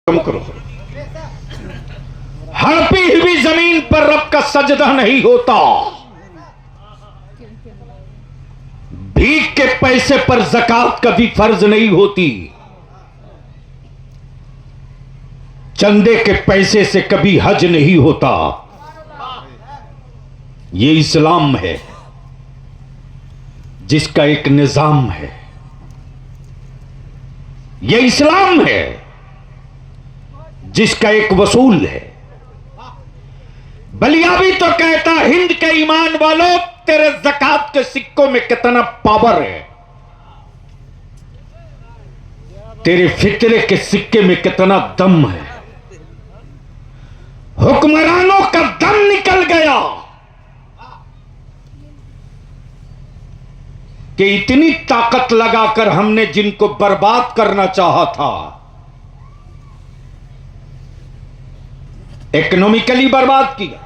कम करो। हड़पी हुई जमीन पर रब का सजदा नहीं होता। भीख के पैसे पर ज़कात कभी फर्ज नहीं होती। चंदे के पैसे से कभी हज नहीं होता। ये इस्लाम है जिसका एक निजाम है। ये इस्लाम है जिसका एक वसूल है। बलियाबी तो कहता, हिंद के ईमान वालों, तेरे ज़कात के सिक्कों में कितना पावर है, तेरे फितरे के सिक्के में कितना दम है। हुक्मरानों का दम निकल गया कि इतनी ताकत लगाकर हमने जिनको बर्बाद करना चाहा था, इकोनॉमिकली बर्बाद किया,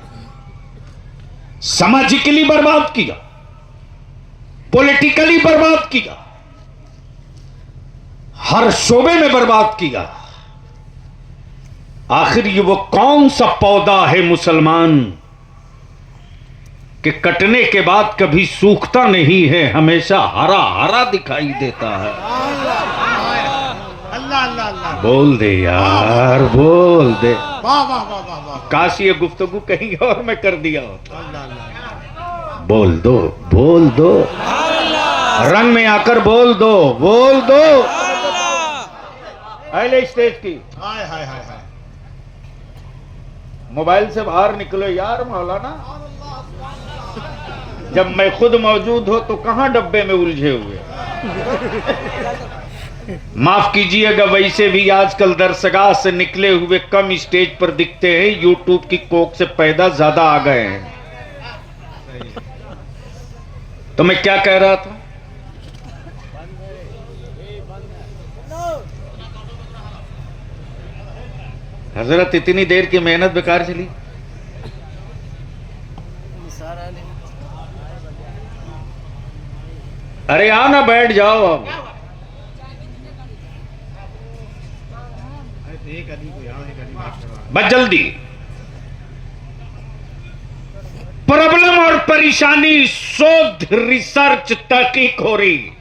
सामाजिकली बर्बाद किया, पॉलिटिकली बर्बाद किया, हर शोबे में बर्बाद किया। आखिर ये वो कौन सा पौधा है मुसलमान कि कटने के बाद कभी सूखता नहीं है, हमेशा हरा हरा दिखाई देता है। अल्लाह अल्लाह अल्लाह। बोल दे यार, बोल दे। वाह वाह वाह वाह वाह। काश ये गुफ्तगू कहीं और मैं कर दिया होता। अल्लाह अल्लाह। बोल दो, बोल दो, रंग में आकर बोल दो, बोल दो। अहले स्टेज की हाय हाय हाय हाय। मोबाइल से बाहर निकलो यार मौलाना। जब मैं खुद मौजूद हो तो कहां डब्बे में उलझे हुए। माफ कीजिएगा, वैसे भी आजकल दरसगाह से निकले हुए कम स्टेज पर दिखते हैं। यूट्यूब की कोक से पैदा ज्यादा आ गए हैं। तो मैं क्या कह रहा था? हजरत, इतनी देर की मेहनत बेकार चली। अरे आओ ना, बैठ जाओ अब। एक आदमी को यहाँ, एक आदमी बात करवा। बस जल्दी। प्रॉब्लम और परेशानी, शोध, रिसर्च, तहकीक हो रही।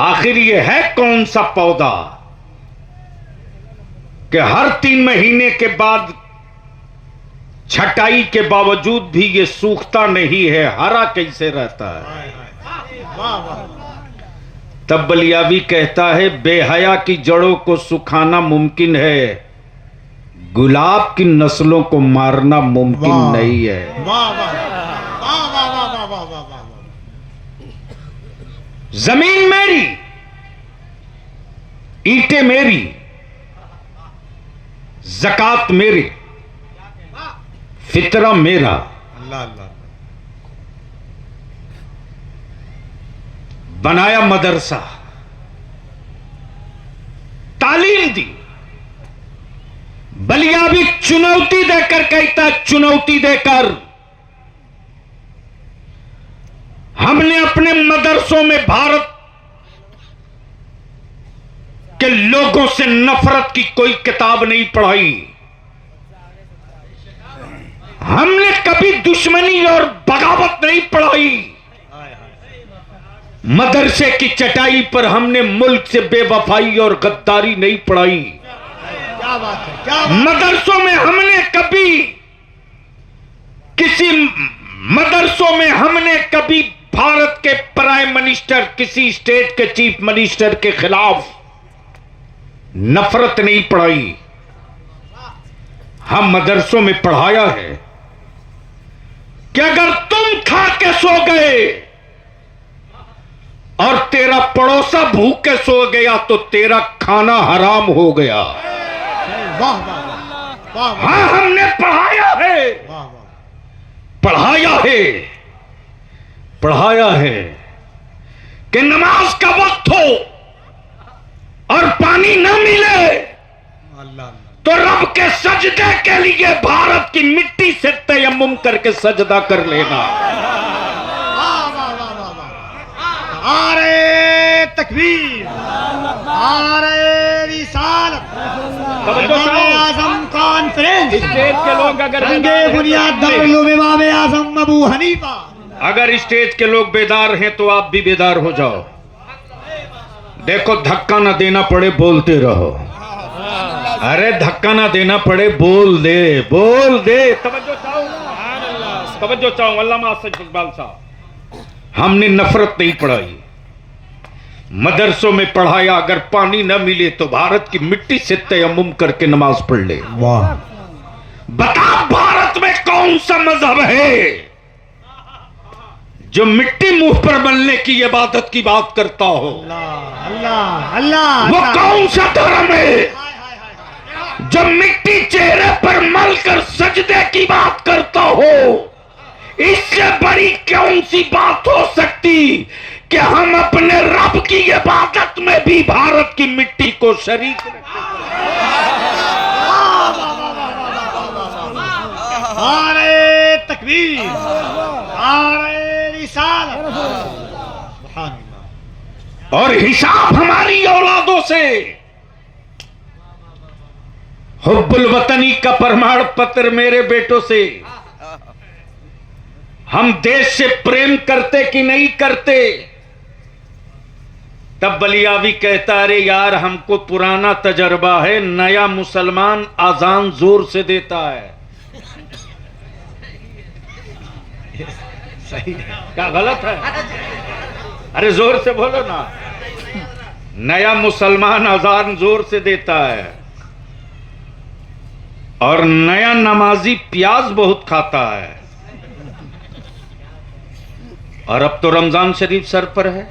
आखिर ये है कौन सा पौधा कि हर 3 महीने के बाद छटाई के बावजूद भी ये सूखता नहीं है, हरा कैसे रहता है। हाय हाय। वाह वाह। तब बलियाबी कहता है, बेहया की जड़ों को सुखाना मुमकिन है, गुलाब की नस्लों को मारना मुमकिन नहीं है। वाह वाह वाह वाह वाह वाह वाह वाह वाह। जमीन मेरी, ईंटें मेरी, ज़कात मेरे, फितरा मेरा। अल्लाह अल्लाह। बनाया मदरसा, तालीम दी। बलियाबी चुनौती देकर कहता, चुनौती देकर हमने अपने मदरसों में भारत के लोगों से नफरत की कोई किताब नहीं पढ़ाई। हमने कभी दुश्मनी और बगावत नहीं पढ़ाई। मदरसे की चटाई पर हमने मुल्क से बेवफाई और गद्दारी नहीं पढ़ाई। क्या बात है, क्या बात। मदरसों में हमने कभी भारत के प्राइम मिनिस्टर, किसी स्टेट के चीफ मिनिस्टर के खिलाफ नफरत नहीं पढ़ाई। हम मदरसों में पढ़ाया है कि अगर तुम खा के सो गए और तेरा पड़ोसा भूखे सो गया तो तेरा खाना हराम हो गया। वाह वाह वाह वाह। हाँ, हमने पढ़ाया है, वाह वाह। पढ़ाया है, पढ़ाया है कि नमाज का वक्त हो और पानी न मिले अल्लाह। तो रब के सजदे के लिए भारत की मिट्टी से तयम्मुम करके सजदा कर लेना। वाह वाह वाह वाह वाह। नारे तकबीर, नारे रिसालत। तवज्जो चाहो। आजम कॉन्फ्रेंस स्टेज के लोग अगर रंगे बेदार हैं बुनियाद तो आप भी। दारुल इमाम आजम अबू हनीफा। अगर स्टेज के लोग बेदार हैं तो आप भी बेदार हो जाओ। देखो, धक्का ना देना पड़े, बोलते रहो। अरे धक्का ना देना पड़े, बोल दे, बोल दे। तवज्जो चाहो, तवज्जो चाहो। अल्लामा असद इकबाल साहब, हमने नफरत नहीं पढ़ाई, मदरसों में पढ़ाया। अगर पानी न मिले तो भारत की मिट्टी से तयम्मुम करके नमाज पढ़ ले। वाह। बता, भारत में कौन सा मजहब है जो मिट्टी मुंह पर मलने की इबादत की बात करता हो? अल्लाह अल्लाह अल्लाह। वो कौन सा धर्म है जो मिट्टी चेहरे पर मलकर सजदे की बात करता हो? इससे बड़ी कौन सी बात हो सकती कि हम अपने रब की इबादत में भी भारत की मिट्टी को शरीक रखें? नारे तकबीर, नारे रिसालत। सुभान अल्लाह। और हिसाब हमारी औलादों से। हुब्बुल वतनी का प्रमाण पत्र मेरे बेटों से। हम देश से प्रेम करते कि नहीं करते? तब बलियावी कहता, अरे यार हमको पुराना तजर्बा है, नया मुसलमान आजान जोर से देता है। सही है। क्या गलत है? अरे जोर से बोलो ना। नया मुसलमान अजान जोर से देता है और नया नमाजी प्याज बहुत खाता है। और अब तो रमजान शरीफ सर पर है।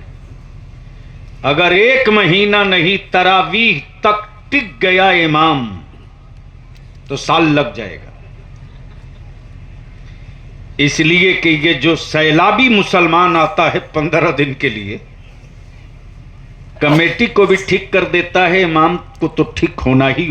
अगर 1 महीना नहीं तरावीह तक टिक गया इमाम तो साल लग जाएगा। इसलिए कि ये जो सैलाबी मुसलमान आता है 15 दिन के लिए, कमेटी को भी ठीक कर देता है, इमाम को तो ठीक होना ही हो।